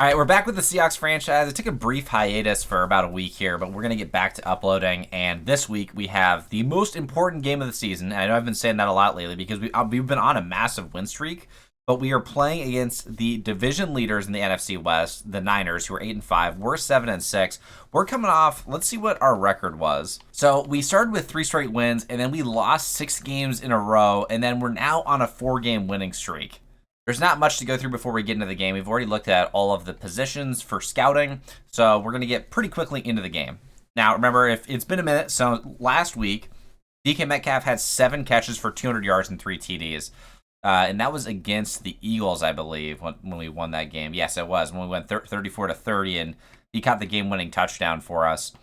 All right, we're back with the Seahawks franchise. It took a brief hiatus for about a week here, but we're going to get back to uploading. And this week we have the most important game of the season. And I know I've been saying that a lot lately because we've been on a massive win streak, but we are playing against the division leaders in the NFC West, the Niners, who are 8-5. We're 7-6. We're coming off. Let's see what our record was. So we started with 3 straight wins, and then we lost 6 games in a row, and then we're now on a 4-game winning streak. There's not much to go through before we get into the game. We've already looked at all of the positions for scouting, so we're going to get pretty quickly into the game. Now, remember, if it's been a minute, so last week, DK Metcalf had 7 catches for 200 yards and 3 TDs, and that was against the Eagles, I believe, when we won that game. Yes, it was, when we went 34-30, and he caught the game-winning touchdown for us.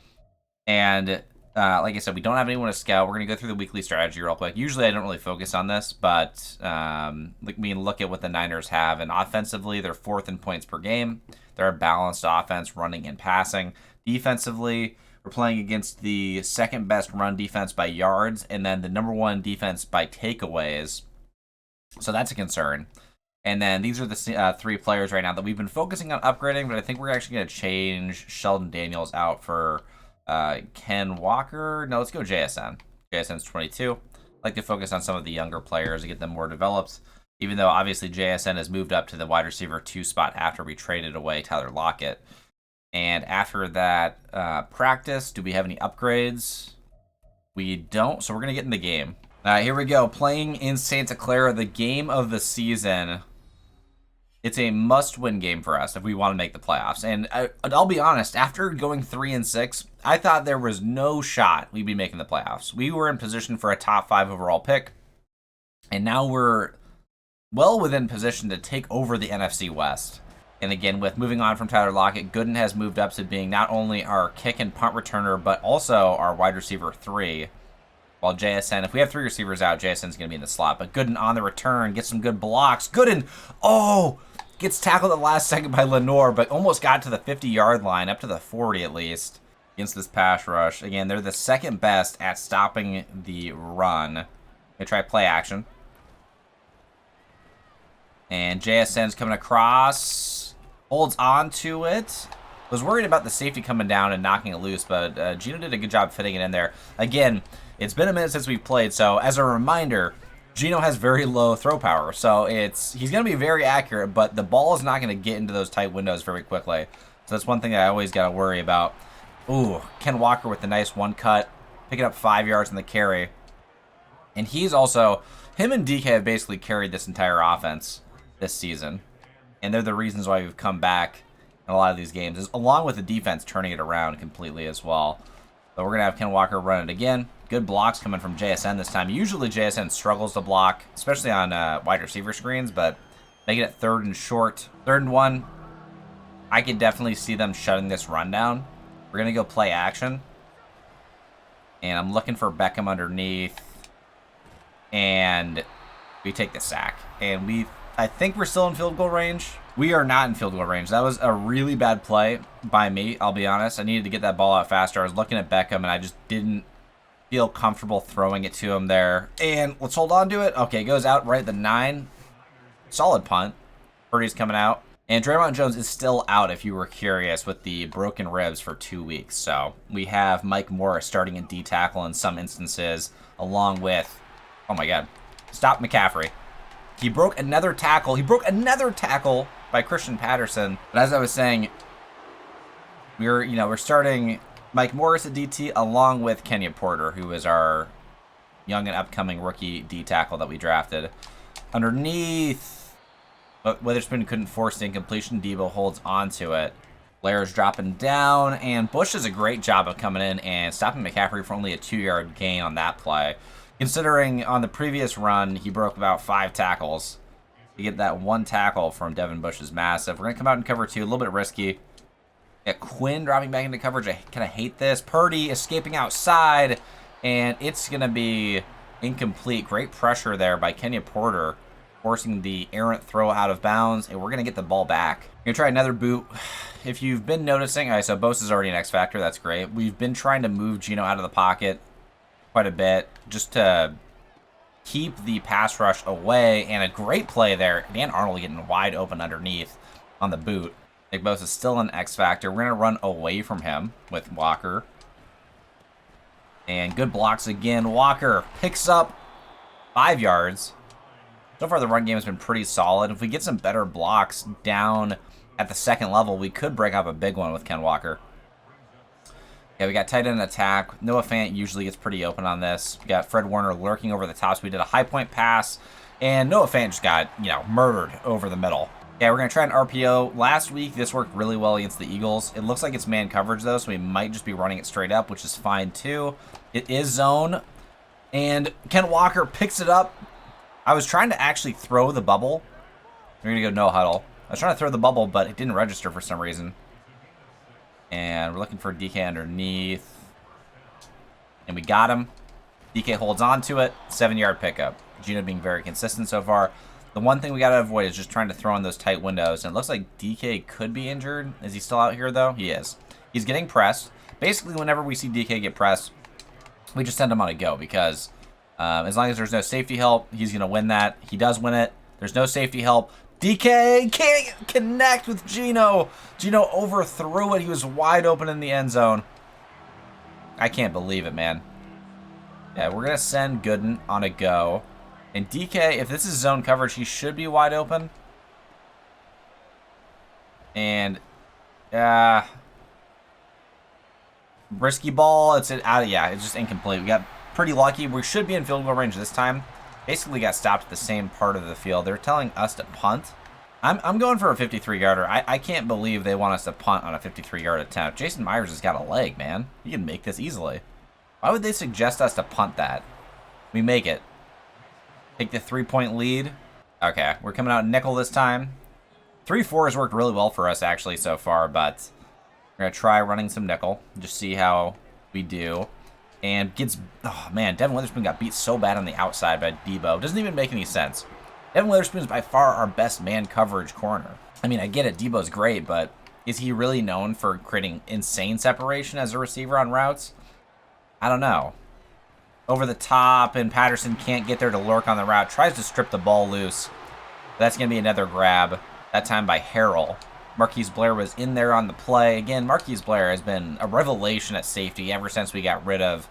And like I said, we don't have anyone to scout. We're going to go through the weekly strategy real quick. Usually I don't really focus on this, but we can look at what the Niners have. And offensively, they're 4th in points per game. They're a balanced offense, running and passing. Defensively, we're playing against the 2nd best run defense by yards, and then the number 1 defense by takeaways. So that's a concern. And then these are the 3 players right now that we've been focusing on upgrading, but I think we're actually going to change Sheldon Daniels out for Ken Walker. No, let's go JSN. JSN's 22. I like to focus on some of the younger players to get them more developed, even though obviously JSN has moved up to the wide receiver 2 spot after we traded away Tyler Lockett. And after that practice, do we have any upgrades? We don't, so we're going to get in the game. Here we go. Playing in Santa Clara, the game of the season. It's a must-win game for us if we want to make the playoffs. And I'll be honest, after going 3-6, I thought there was no shot we'd be making the playoffs. We were in position for a top 5 overall pick, and now we're well within position to take over the NFC West. And again, with moving on from Tyler Lockett, Gooden has moved up to being not only our kick and punt returner, but also our wide receiver 3. While JSN, if we have 3 receivers out, JSN's going to be in the slot. But Gooden on the return, gets some good blocks. Gooden, gets tackled at the last second by Lenore, but almost got to the 50-yard line, up to the 40 at least, against this pass rush. Again, they're the 2nd best at stopping the run. They try play action. And JSN's coming across, holds on to it. Was worried about the safety coming down and knocking it loose, but Gino did a good job fitting it in there. Again, it's been a minute since we've played, so as a reminder, Gino has very low throw power, so he's going to be very accurate, but the ball is not going to get into those tight windows very quickly. So that's one thing that I always got to worry about. Ooh, Ken Walker with the nice 1 cut, picking up 5 yards in the carry. And he's also, him and DK have basically carried this entire offense this season, and they're the reasons why we've come back in a lot of these games, along with the defense turning it around completely as well. So we're going to have Ken Walker run it again. Good blocks coming from JSN this time. Usually JSN struggles to block, especially on wide receiver screens, but making it 3rd and short. 3rd and 1. I could definitely see them shutting this run down. We're going to go play action. And I'm looking for Beckham underneath. And we take the sack. And I think we're still in field goal range. We are not in field goal range. That was a really bad play by me, I'll be honest. I needed to get that ball out faster. I was looking at Beckham, and I just didn't feel comfortable throwing it to him there. And let's hold on to it. Okay, it goes out right at the 9. Solid punt. Purdy's coming out. And Draymond Jones is still out, if you were curious, with the broken ribs for 2 weeks. So we have Mike Morris starting in D-tackle in some instances, along with, oh my God, stop McCaffrey. He broke another tackle. He broke another tackle by Christian Patterson. But as I was saying, we're starting Mike Morris at DT along with Kenya Porter, who is our young and upcoming rookie D tackle that we drafted. Underneath, but Witherspoon couldn't force the incompletion. Debo holds onto it. Blair's dropping down, and Bush does a great job of coming in and stopping McCaffrey for only a 2-yard gain on that play. Considering on the previous run, he broke about 5 tackles. To get that 1 tackle from Devin Bush is massive. We're going to come out in cover 2, a little bit risky. Got Quinn dropping back into coverage. I kind of hate this. Purdy escaping outside, and it's going to be incomplete. Great pressure there by Kenya Porter, forcing the errant throw out of bounds, and we're going to get the ball back. We're going to try another boot. If you've been noticing, all right, so Bosa's already an X Factor. That's great. We've been trying to move Gino out of the pocket quite a bit just to keep the pass rush away, and a great play there. Dan Arnold getting wide open underneath on the boot. Nick Bosa is still an X factor. We're going to run away from him with Walker. And good blocks again. Walker picks up 5 yards. So far, the run game has been pretty solid. If we get some better blocks down at the second level, we could break up a big one with Ken Walker. Yeah, we got tight end attack. Noah Fant usually gets pretty open on this. We got Fred Warner lurking over the top, so we did a high point pass. And Noah Fant just got, murdered over the middle. Yeah, we're going to try an RPO. Last week, this worked really well against the Eagles. It looks like it's man coverage, though, so we might just be running it straight up, which is fine, too. It is zone. And Ken Walker picks it up. I was trying to actually throw the bubble. We're going to go no huddle. I was trying to throw the bubble, but it didn't register for some reason. And we're looking for DK underneath. And we got him. DK holds on to it. 7-yard pickup. Gino being very consistent so far. The one thing we got to avoid is just trying to throw in those tight windows. And it looks like DK could be injured. Is he still out here, though? He is. He's getting pressed. Basically, whenever we see DK get pressed, we just send him on a go. Because as long as there's no safety help, he's going to win that. He does win it. There's no safety help. DK can't connect with Gino. Gino overthrew it. He was wide open in the end zone. I can't believe it, man. Yeah, we're going to send Gooden on a go. And DK, if this is zone coverage, he should be wide open. And, risky ball. It's out. Yeah, it's just incomplete. We got pretty lucky. We should be in field goal range this time. Basically got stopped at the same part of the field. They're telling us to punt. I'm going for a 53-yarder. I can't believe they want us to punt on a 53-yard attempt. Jason Myers has got a leg, man. He can make this easily. Why would they suggest us to punt that? We make it. Take the 3-point lead. Okay, we're coming out nickel this time. 3-4 has worked really well for us, actually, so far, but we're going to try running some nickel. Just see how we do. And gets... Oh, man, Devin Witherspoon got beat so bad on the outside by Debo. Doesn't even make any sense. Devin Witherspoon is by far our best man coverage corner. I mean, I get it. Debo's great, but is he really known for creating insane separation as a receiver on routes? I don't know. Over the top, and Patterson can't get there to lurk on the route. Tries to strip the ball loose. That's going to be another grab. That time by Harrell. Marquise Blair was in there on the play. Again, Marquise Blair has been a revelation at safety ever since we got rid of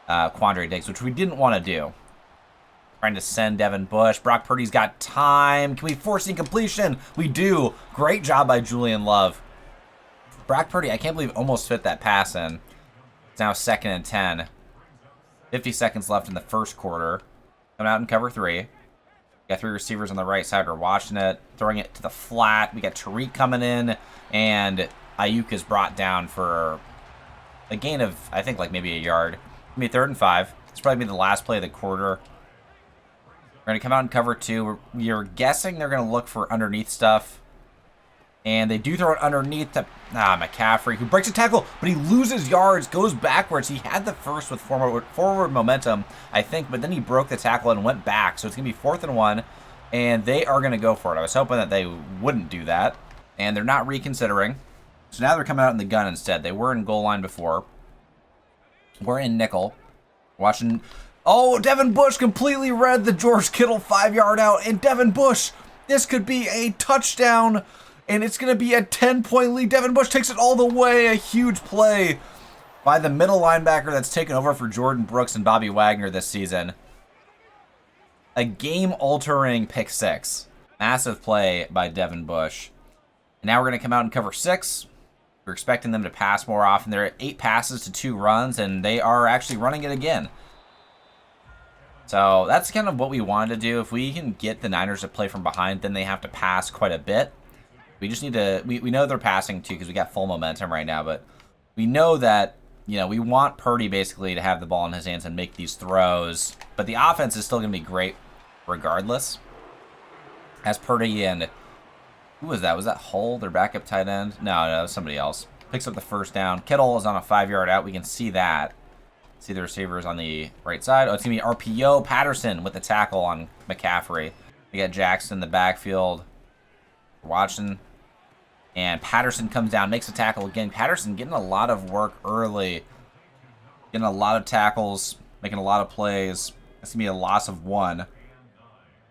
Quandre Diggs, which we didn't want to do. Trying to send Devin Bush. Brock Purdy's got time. Can we force incompletion? We do. Great job by Julian Love. Brock Purdy, I can't believe almost fit that pass in. It's now 2nd and 10. 50 seconds left in the first quarter. Coming out in cover 3. Got 3 receivers on the right side. We're watching it. Throwing it to the flat. We got Tariq coming in. And Ayuk is brought down for a gain of, I think, like maybe a yard. Maybe 3rd and 5. It's probably be the last play of the quarter. We're going to come out in cover 2. We're guessing they're going to look for underneath stuff. And they do throw it underneath to McCaffrey, who breaks a tackle, but he loses yards, goes backwards. He had the first with forward momentum, I think, but then he broke the tackle and went back. So it's going to be 4th and 1, and they are going to go for it. I was hoping that they wouldn't do that, and they're not reconsidering. So now they're coming out in the gun instead. They were in goal line before. We're in nickel. Watching... Oh, Devin Bush completely read the George Kittle 5-yard out, and Devin Bush, this could be a touchdown. And it's going to be a 10-point lead. Devin Bush takes it all the way. A huge play by the middle linebacker that's taken over for Jordan Brooks and Bobby Wagner this season. A game-altering pick 6. Massive play by Devin Bush. And now we're going to come out and cover 6. We're expecting them to pass more often. They're at 8 passes to 2 runs, and they are actually running it again. So that's kind of what we wanted to do. If we can get the Niners to play from behind, then they have to pass quite a bit. We just need to, we know they're passing too because we got full momentum right now, but we know that, we want Purdy basically to have the ball in his hands and make these throws, but the offense is still going to be great regardless. As Purdy and, who was that? Was that Hull, their backup tight end? No, it was somebody else. Picks up the first down. Kittle is on a 5-yard out. We can see that. See the receivers on the right side. Oh, it's going to be RPO. Patterson with the tackle on McCaffrey. We got Jackson in the backfield. We're watching. And Patterson comes down, makes a tackle again. Patterson getting a lot of work early. Getting a lot of tackles, making a lot of plays. That's going to be a loss of 1.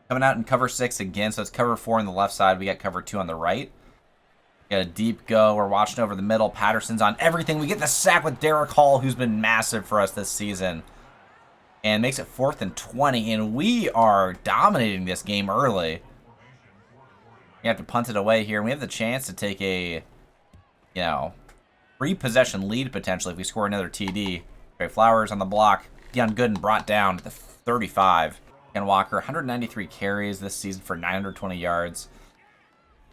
Coming out in cover 6 again, so it's cover 4 on the left side. We got cover 2 on the right. Got a deep go. We're watching over the middle. Patterson's on everything. We get the sack with Derek Hall, who's been massive for us this season. And makes it 4th and 20. And we are dominating this game early. We have to punt it away here. And we have the chance to take a, 3-possession lead potentially if we score another TD. Trey Flowers on the block. Deion Gooden brought down to the 35. Ken Walker, 193 carries this season for 920 yards.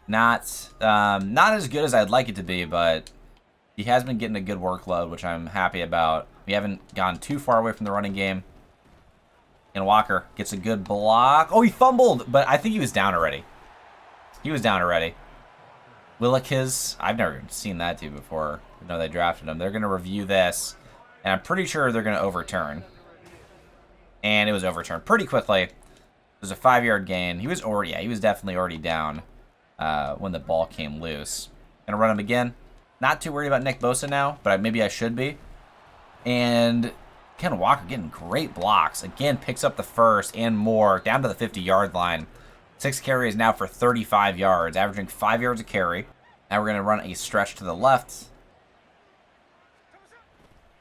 Not as good as I'd like it to be, but he has been getting a good workload, which I'm happy about. We haven't gone too far away from the running game. And Walker gets a good block. Oh, he fumbled, but I think he was down already. Willikis, I've never seen that dude before. I know they drafted him. They're going to review this, and I'm pretty sure they're going to overturn. And it was overturned pretty quickly. It was a 5-yard gain. He was definitely already down when the ball came loose. Going to run him again. Not too worried about Nick Bosa now, but maybe I should be. And Ken Walker getting great blocks. Again, picks up the first and more down to the 50-yard line. 6 carries now for 35 yards, averaging 5 yards a carry. Now we're going to run a stretch to the left.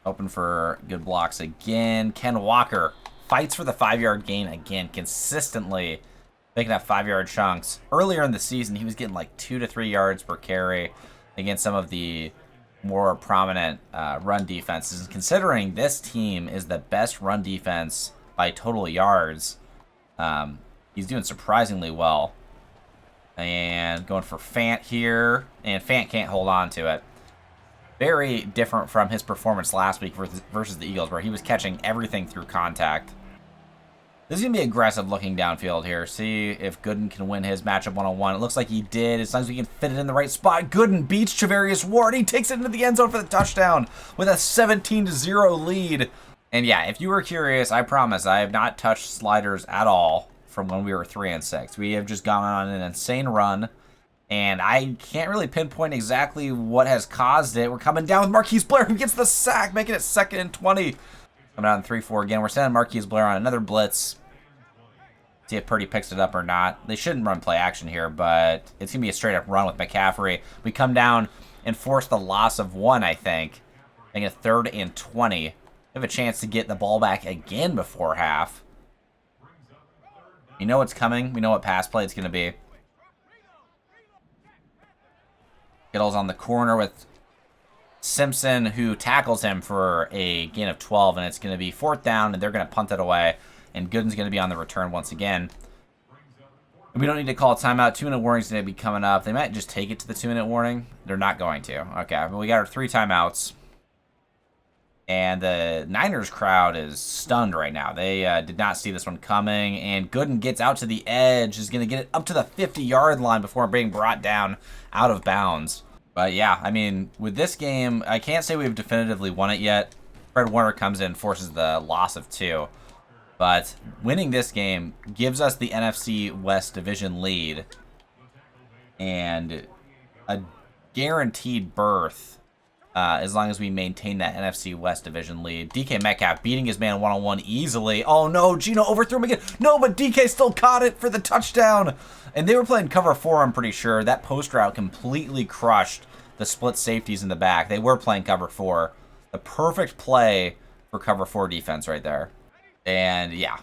Open for good blocks again. Ken Walker fights for the 5-yard gain again, consistently picking up 5-yard chunks. Earlier in the season, he was getting like 2 to 3 yards per carry against some of the more prominent run defenses. Considering this team is the best run defense by total yards, he's doing surprisingly well. And going for Fant here, and Fant can't hold on to it. Very different from his performance last week versus the Eagles, where he was catching everything through contact. This is going to be aggressive looking downfield here. See if Gooden can win his matchup one-on-one. It looks like he did, as long as we can fit it in the right spot. Gooden beats Charvarius Ward. He takes it into the end zone for the touchdown with a 17-0 lead. And yeah, if you were curious, I promise I have not touched sliders at all from when we were 3-6. We have just gone on an insane run, and I can't really pinpoint exactly what has caused it. We're coming down with Marquise Blair, who gets the sack, making it 2nd and 20. Coming out in 3-4 again. We're sending Marquise Blair on another blitz. See if Purdy picks it up or not. They shouldn't run play action here, but it's going to be a straight-up run with McCaffrey. We come down and force the loss of 1, I think. Making it 3rd and 20. We have a chance to get the ball back again before half. You know what's coming. We know what pass play it's going to be. Kittle's on the corner with Simpson, who tackles him for a gain of 12, and it's going to be 4th down, and they're going to punt it away. And Gooden's going to be on the return once again. And we don't need to call a timeout. 2-minute warning's going to be coming up. They might just take it to the 2-minute warning. They're not going to. Okay, well, we got our 3 timeouts. And the Niners crowd is stunned right now. They did not see this one coming. And Gooden gets out to the edge. Is going to get it up to the 50-yard line before being brought down out of bounds. But yeah, I mean, with this game, I can't say we've definitively won it yet. Fred Warner comes in, forces the loss of 2. But winning this game gives us the NFC West division lead and a guaranteed berth as long as we maintain that NFC West division lead. DK Metcalf beating his man one-on-one easily. Oh no, Gino overthrew him again. No, but DK still caught it for the touchdown. And they were playing cover 4, I'm pretty sure. That post route completely crushed the split safeties in the back. They were playing cover 4. The perfect play for cover 4 defense right there. And yeah,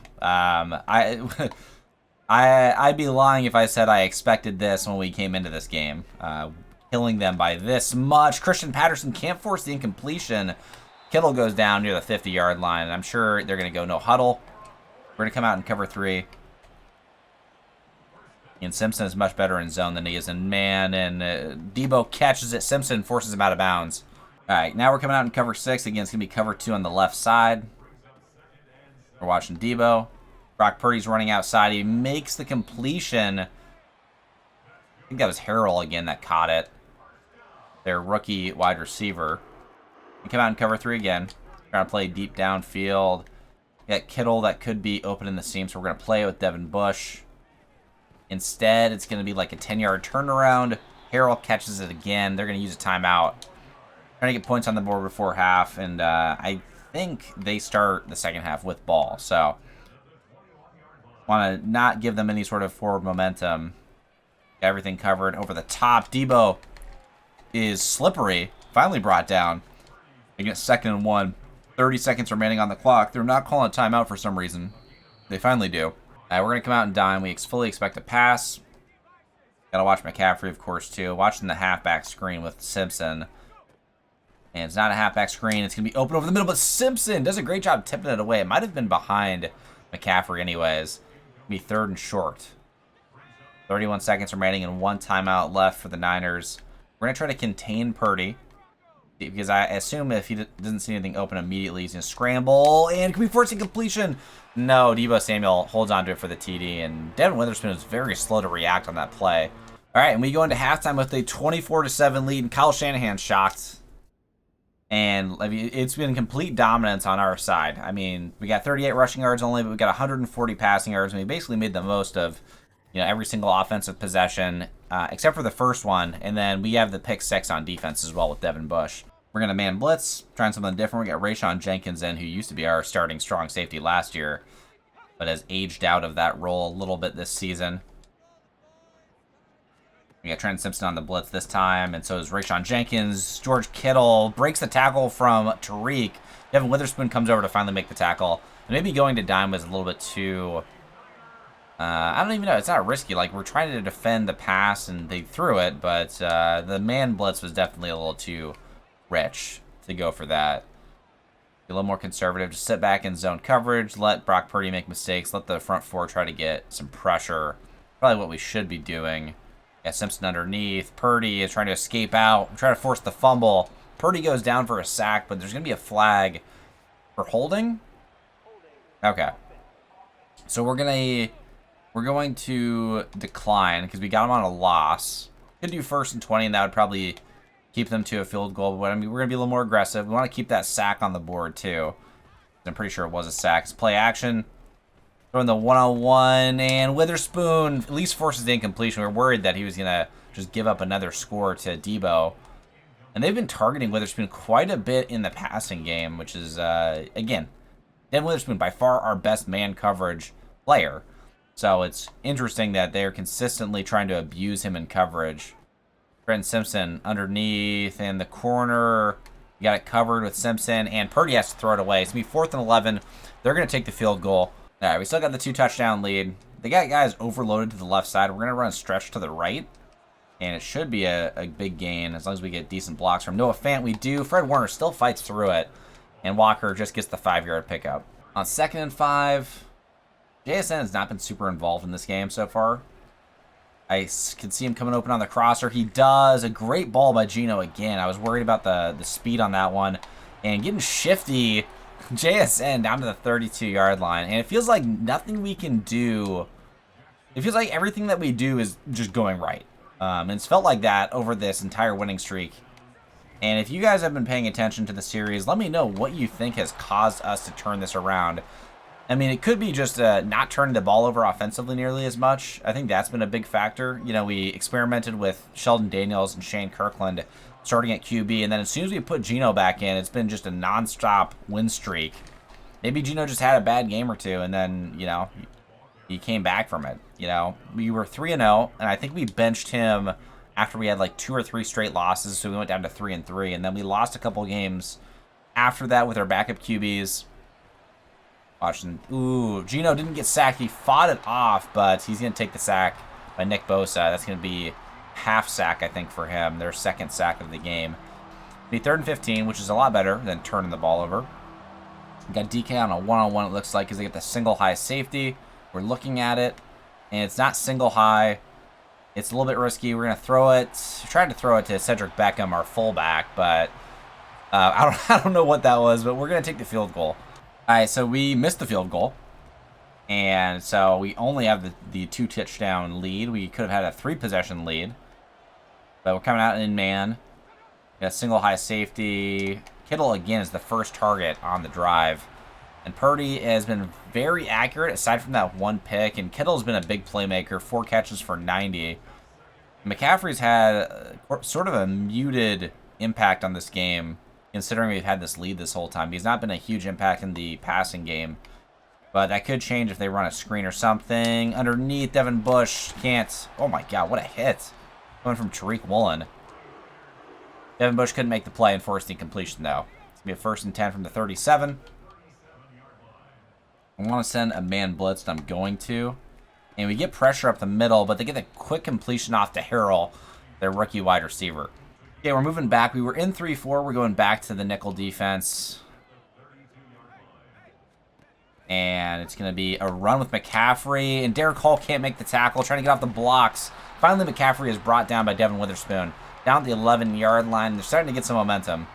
I'd be lying if I said I expected this when we came into this game. Killing them by this much. Christian Patterson can't force the incompletion. Kittle goes down near the 50-yard line, and I'm sure they're going to go no huddle. We're going to come out and cover 3. And Simpson is much better in zone than he is in man, and Debo catches it. Simpson forces him out of bounds. All right, now we're coming out in cover 6. Again, it's going to be cover 2 on the left side. We're watching Debo. Brock Purdy's running outside. He makes the completion. I think that was Harrell again that caught it. Their rookie wide receiver. We come out and cover 3 again. Trying to play deep downfield. We got Kittle that could be open in the seam, so we're going to play it with Devin Bush. Instead, it's going to be like a 10-yard turnaround. Harrell catches it again. They're going to use a timeout. Trying to get points on the board before half, and I think they start the second half with ball. So, want to not give them any sort of forward momentum. Got everything covered over the top. Debo is slippery. Finally brought down. Against 2nd and 1. 30 seconds remaining on the clock. They're not calling a timeout for some reason. They finally do. We're going to come out and dime. We fully expect a pass. Got to watch McCaffrey, of course, too. Watching the halfback screen with Simpson. And it's not a halfback screen. It's going to be open over the middle, but Simpson does a great job tipping it away. It might have been behind McCaffrey anyways. It'll be 3rd and short. 31 seconds remaining and 1 timeout left for the Niners. We're going to try to contain Purdy. Because I assume if he doesn't see anything open immediately, he's going to scramble. And can we force a completion? No, Deebo Samuel holds on to it for the TD. And Devin Witherspoon was very slow to react on that play. All right, and we go into halftime with a 24-7 lead. And Kyle Shanahan's shocked. And I mean, it's been complete dominance on our side. I mean, we got 38 rushing yards only, but we got 140 passing yards. And we basically made the most of every single offensive possession, except for the first one. And then we have the pick 6 on defense as well with Devin Bush. We're going to man blitz, trying something different. We got Rayshon Jenkins in, who used to be our starting strong safety last year, but has aged out of that role a little bit this season. We got Trent Simpson on the blitz this time, and so is Rayshon Jenkins. George Kittle breaks the tackle from Tariq. Devin Witherspoon comes over to finally make the tackle. And maybe going to dime was a little bit too... I don't even know. It's not risky. Like, we're trying to defend the pass, and they threw it, but the man blitz was definitely a little too rich to go for that. Be a little more conservative. Just sit back in zone coverage. Let Brock Purdy make mistakes. Let the front four try to get some pressure. Probably what we should be doing. Yeah, Simpson underneath. Purdy is trying to escape out. Try to force the fumble. Purdy goes down for a sack, but there's going to be a flag for holding. Okay. So we're going to decline because we got them on a loss. Could do 1st and 20, and that would probably keep them to a field goal. But I mean, we're going to be a little more aggressive. We want to keep that sack on the board, too. I'm pretty sure it was a sack. It's play action. Throwing the one-on-one, and Witherspoon at least forces the incompletion. We were worried that he was going to just give up another score to Deebo. And they've been targeting Witherspoon quite a bit in the passing game, which is, again, Devin Witherspoon, by far our best man coverage player. So it's interesting that they're consistently trying to abuse him in coverage. Trent Simpson underneath in the corner. You got it covered with Simpson, and Purdy has to throw it away. It's going to be 4th and 11. They're going to take the field goal. All right, we still got the 2-touchdown lead. They got guys overloaded to the left side. We're going to run a stretch to the right, and it should be a big gain as long as we get decent blocks from Noah Fant. We do. Fred Warner still fights through it, and Walker just gets the 5-yard pickup. On 2nd and 5, JSN has not been super involved in this game so far. I can see him coming open on the crosser. He does. A great ball by Geno again. I was worried about the speed on that one. And getting shifty, JSN down to the 32-yard line. And it feels like nothing we can do. It feels like everything that we do is just going right. And it's felt like that over this entire winning streak. And if you guys have been paying attention to the series, let me know what you think has caused us to turn this around. I mean, it could be just not turning the ball over offensively nearly as much. I think that's been a big factor. We experimented with Sheldon Daniels and Shane Kirkland starting at QB, and then as soon as we put Geno back in, it's been just a nonstop win streak. Maybe Geno just had a bad game or two, and then, he came back from it. We were 3-0, and I think we benched him after we had like 2 or 3 straight losses, so we went down to 3-3, and then we lost a couple games after that with our backup QBs. Watching, Geno didn't get sacked. He fought it off, but he's going to take the sack by Nick Bosa. That's going to be half sack, I think, for him. Their 2nd sack of the game. It'll be 3rd and 15, which is a lot better than turning the ball over. We got DK on a one-on-one, it looks like, because they get the single high safety. We're looking at it, and it's not single high. It's a little bit risky. We're going to throw it. We tried to throw it to Cedric Beckham, our fullback, but I don't know what that was, but we're going to take the field goal. All right, so we missed the field goal, and so we only have the 2-touchdown lead. We could have had a 3-possession lead, but we're coming out in man. Got a single high safety. Kittle, again, is the first target on the drive, and Purdy has been very accurate aside from that one pick, and Kittle's been a big playmaker, 4 catches for 90. McCaffrey's had sort of a muted impact on this game, considering we've had this lead this whole time. He's not been a huge impact in the passing game. But that could change if they run a screen or something. Underneath, Devin Bush can't. Oh my god, what a hit. Coming from Tariq Woolen. Devin Bush couldn't make the play and forced the incompletion, though. It's going to be a 1st and 10 from the 37. I want to send a man blitz, and I'm going to. And we get pressure up the middle, but they get a quick completion off to Harrell, their rookie wide receiver. Okay, we're moving back. We were in 3-4. We're going back to the nickel defense. And it's going to be a run with McCaffrey. And Derek Hall can't make the tackle, trying to get off the blocks. Finally, McCaffrey is brought down by Devin Witherspoon. Down at the 11-yard line. They're starting to get some momentum.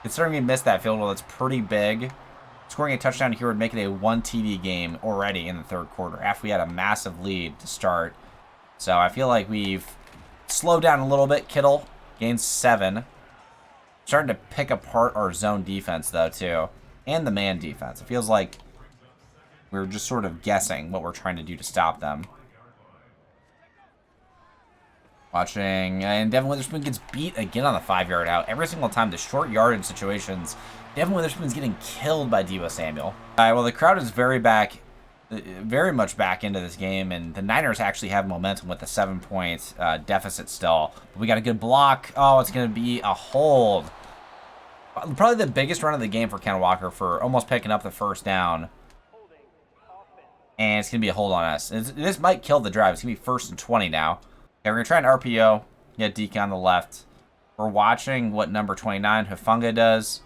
Considering we missed that field goal, that's pretty big. Scoring a touchdown here would make it a 1 TD game already in the 3rd quarter after we had a massive lead to start. So I feel like we've slowed down a little bit. Kittle gains 7. Starting to pick apart our zone defense, though, too. And the man defense. It feels like we're just sort of guessing what we're trying to do to stop them. Watching, and Devin Witherspoon gets beat again on the 5-yard out. Every single time, the short yardage situations, Devin Witherspoon's getting killed by Deebo Samuel. All right, well, the crowd is very much back into this game, and the Niners actually have momentum with a 7-point deficit still. But we got a good block. Oh, it's going to be a hold. Probably the biggest run of the game for Ken Walker for almost picking up the 1st down. And it's going to be a hold on us. This might kill the drive. It's going to be 1st and 20 now. Okay, we're going to try an RPO. Get DK on the left. We're watching what number 29, Hufanga, does.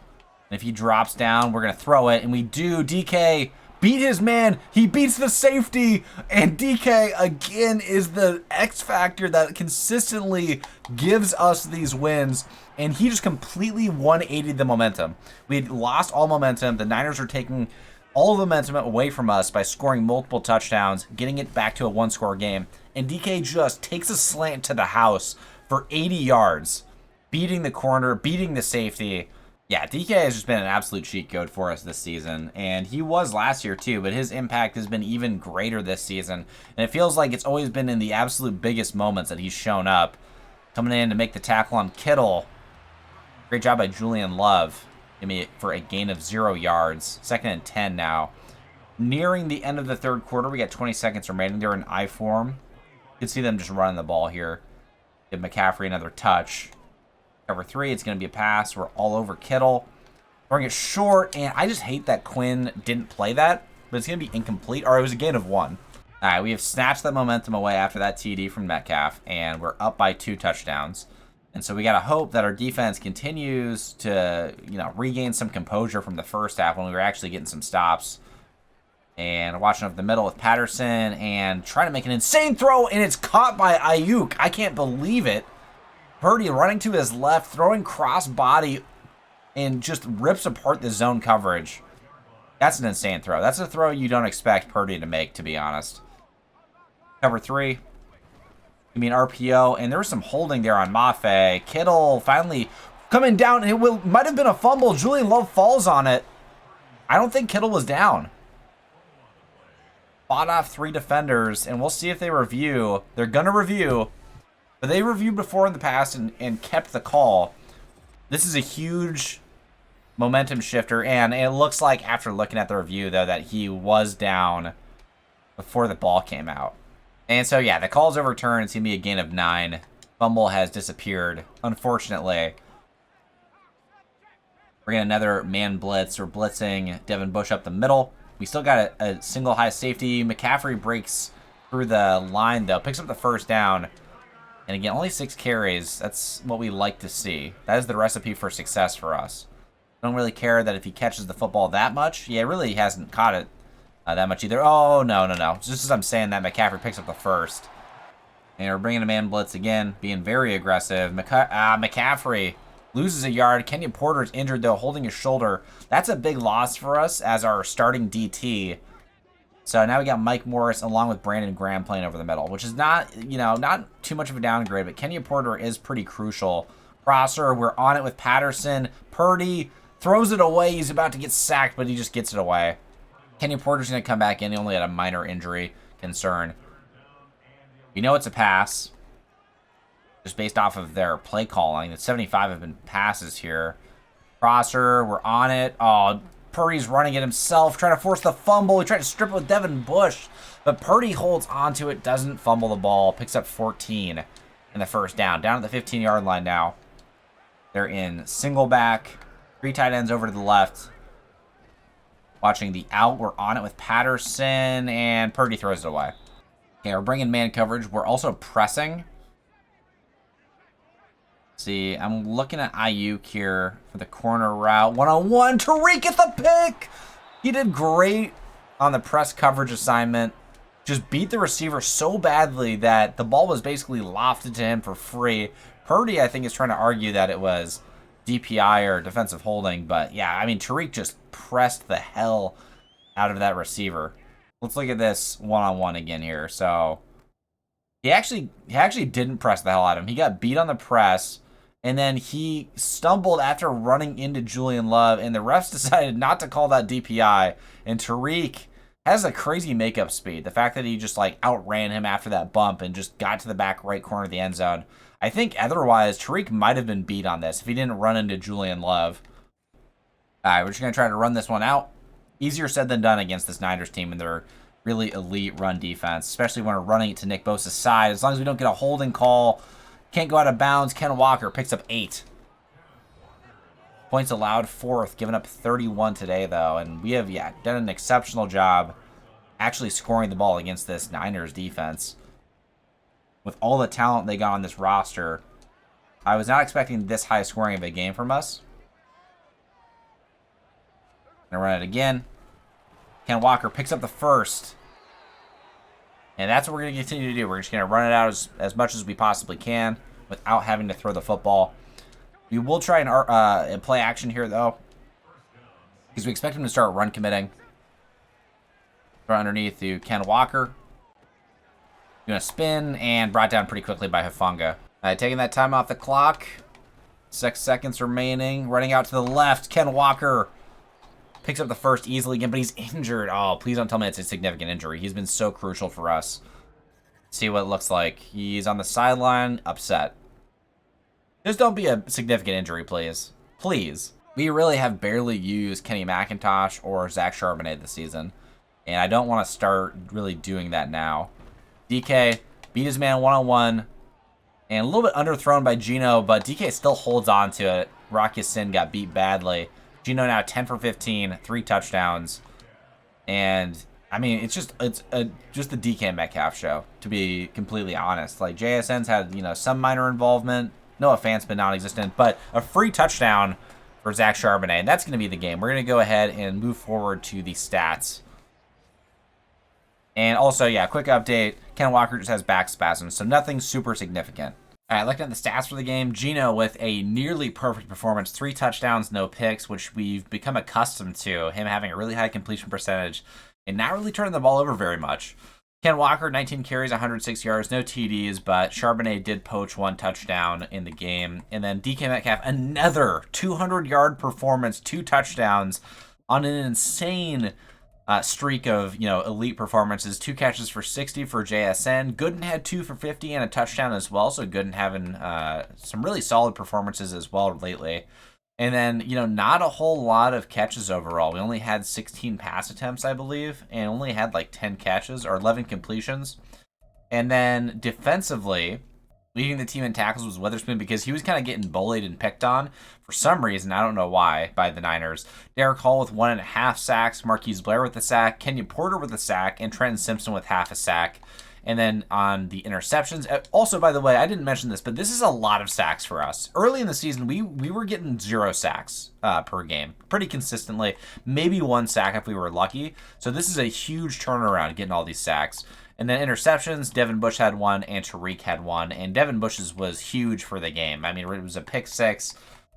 And if he drops down, we're going to throw it. And we do. DK beat his man. He beats the safety. And DK, again, is the X factor that consistently gives us these wins. And he just completely 180'd the momentum. We had lost all momentum. The Niners are taking all of the momentum away from us by scoring multiple touchdowns, getting it back to a 1-score game. And DK just takes a slant to the house for 80 yards, beating the corner, beating the safety. Yeah, DK has just been an absolute cheat code for us this season. And he was last year too, but his impact has been even greater this season. And it feels like it's always been in the absolute biggest moments that he's shown up. Coming in to make the tackle on Kittle. Great job by Julian Love. For a gain of 0 yards. 2nd and 10 now. Nearing the end of the 3rd quarter, we got 20 seconds remaining. They're in I form. You can see them just running the ball here. Give McCaffrey another touch. Cover 3, it's going to be a pass. We're all over Kittle. Throwing it short, and I just hate that Quinn didn't play that, but it's going to be incomplete, or it was a gain of 1. All right, we have snatched that momentum away after that TD from Metcalf, and we're up by 2 touchdowns. And so we got to hope that our defense continues to, regain some composure from the 1st half when we were actually getting some stops. And watching up the middle with Patterson and trying to make an insane throw, and it's caught by Ayuk. I can't believe it. Purdy running to his left, throwing cross body, and just rips apart the zone coverage. That's an insane throw. That's a throw you don't expect Purdy to make, to be honest. Cover 3. RPO, and there was some holding there on Mafe. Kittle finally coming down. It might have been a fumble. Julian Love falls on it. I don't think Kittle was down. Fought off 3 defenders, and we'll see if they review. They're going to review, but they reviewed before in the past and kept the call. This is a huge momentum shifter, and it looks like after looking at the review, though, that he was down before the ball came out. And so, yeah, the call's overturned. It's going to be a gain of 9. Fumble has disappeared, unfortunately. We're getting another man blitz. We're blitzing Devin Bush up the middle. We still got a single high safety. McCaffrey breaks through the line, though. Picks up the 1st down. And again, only 6 carries. That's what we like to see. That is the recipe for success for us. Don't really care that if he catches the football that much. Yeah, really hasn't caught it that much either. Oh, no. Just as I'm saying that, McCaffrey picks up the 1st. And we're bringing a man blitz again, being very aggressive. McCaffrey loses a yard. Kenyon Porter's injured, though, holding his shoulder. That's a big loss for us as our starting DT. So now we got Mike Morris along with Brandon Graham playing over the middle, which is not, not too much of a downgrade, but Kenyon Porter is pretty crucial. Crosser, we're on it with Patterson. Purdy throws it away. He's about to get sacked, but he just gets it away. Kenyon Porter's going to come back in. He only had a minor injury concern. We know it's a pass, just based off of their play calling. The 75 have been passes here. Crosser, we're on it. Oh, Purdy's running it himself, trying to force the fumble. He tried to strip it with Devin Bush, but Purdy holds onto it, doesn't fumble the ball, picks up 14 in the 1st down. Down at the 15-yard line now. They're in single back. 3 tight ends over to the left. Watching the out. We're on it with Patterson, and Purdy throws it away. Okay, we're bringing man coverage. We're also pressing. See, I'm looking at Ayuk here for the corner route. One-on-one. Tariq at the pick. He did great on the press coverage assignment. Just beat the receiver so badly that the ball was basically lofted to him for free. Purdy, I think, is trying to argue that it was DPI or defensive holding. But, yeah, I mean, Tariq just pressed the hell out of that receiver. Let's look at this one-on-one again here. So, he actually didn't press the hell out of him. He got beat on the press. And then he stumbled after running into Julian Love, and the refs decided not to call that DPI. And Tariq has a crazy makeup speed. The fact that he just like outran him after that bump and just got to the back right corner of the end zone. I think otherwise Tariq might have been beat on this if he didn't run into Julian Love. All right, we're just going to try to run this one out. Easier said than done against this Niners team and their really elite run defense, especially when we're running it to Nick Bosa's side. As long as we don't get a holding call, can't go out of bounds. Ken Walker picks up 8. Points allowed 4th, giving up 31 today, though. And we have, done an exceptional job actually scoring the ball against this Niners defense. With all the talent they got on this roster, I was not expecting this high scoring of a game from us. Gonna run it again. Ken Walker picks up the first. And that's what we're going to continue to do. We're just going to run it out as much as we possibly can without having to throw the football. We will try and play action here, though, because we expect him to start run committing. Throw underneath to Ken Walker. Going to spin and brought down pretty quickly by Hufanga. Taking that time off the clock. 6 seconds remaining. Running out to the left. Ken Walker picks up the first easily again, but he's injured. Oh, please don't tell me it's a significant injury. He's been so crucial for us. See what it looks like. He's on the sideline, upset. Just don't be a significant injury, please. Please. We really have barely used Kenny McIntosh or Zach Charbonnet this season, and I don't want to start really doing that now. DK beat his man one-on-one, and a little bit underthrown by Geno, but DK still holds on to it. Rock Ya-Sin got beat badly. Geno now 10 for 15, 3 touchdowns. And, I mean, it's just the DK Metcalf show, to be completely honest. Like, JSN's had, some minor involvement. Noah Fant's been non-existent. But a free touchdown for Zach Charbonnet. And that's going to be the game. We're going to go ahead and move forward to the stats. And also, quick update. Ken Walker just has back spasms, so nothing super significant. All right, looking at the stats for the game, Geno with a nearly perfect performance, 3 touchdowns, no picks, which we've become accustomed to, him having a really high completion percentage and not really turning the ball over very much. Ken Walker, 19 carries, 106 yards, no TDs, but Charbonnet did poach 1 touchdown in the game. And then DK Metcalf, another 200-yard performance, 2 touchdowns on an insane streak of elite performances. 2 catches for 60 for JSN. Gooden had 2 for 50 and a touchdown as well. So Gooden having some really solid performances as well lately. And then not a whole lot of catches overall. We only had 16 pass attempts, I believe, and only had like 10 catches or 11 completions. And then defensively, leading the team in tackles was Witherspoon because he was kind of getting bullied and picked on for some reason. I don't know why, by the Niners. Derek Hall with 1.5 sacks, Marquise Blair with a sack, Kenyon Porter with a sack, and Trenton Simpson with half a sack. And then on the interceptions, also, by the way, I didn't mention this, but this is a lot of sacks for us. Early in the season, we were getting 0 sacks per game pretty consistently, maybe 1 sack if we were lucky. So this is a huge turnaround, getting all these sacks. And then interceptions, Devin Bush had 1 and Tariq had 1. And Devin Bush's was huge for the game. I mean, it was a pick 6.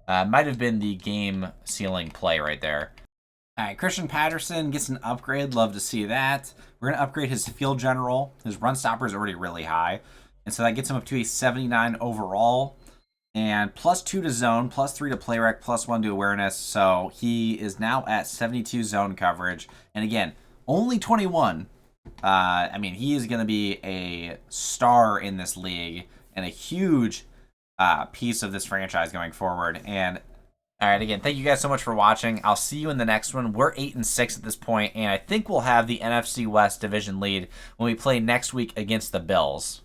Might have been the game-sealing play right there. All right, Christian Patterson gets an upgrade. Love to see that. We're going to upgrade his field general. His run stopper is already really high. And so that gets him up to a 79 overall. And +2 to zone, +3 to play rec, +1 to awareness. So he is now at 72 zone coverage. And again, only 21. I mean, he is going to be a star in this league and a huge piece of this franchise going forward. And all right, again, thank you guys so much for watching. I'll see you in the next one. We're 8-6 at this point, and I think we'll have the NFC West division lead when we play next week against the Bills.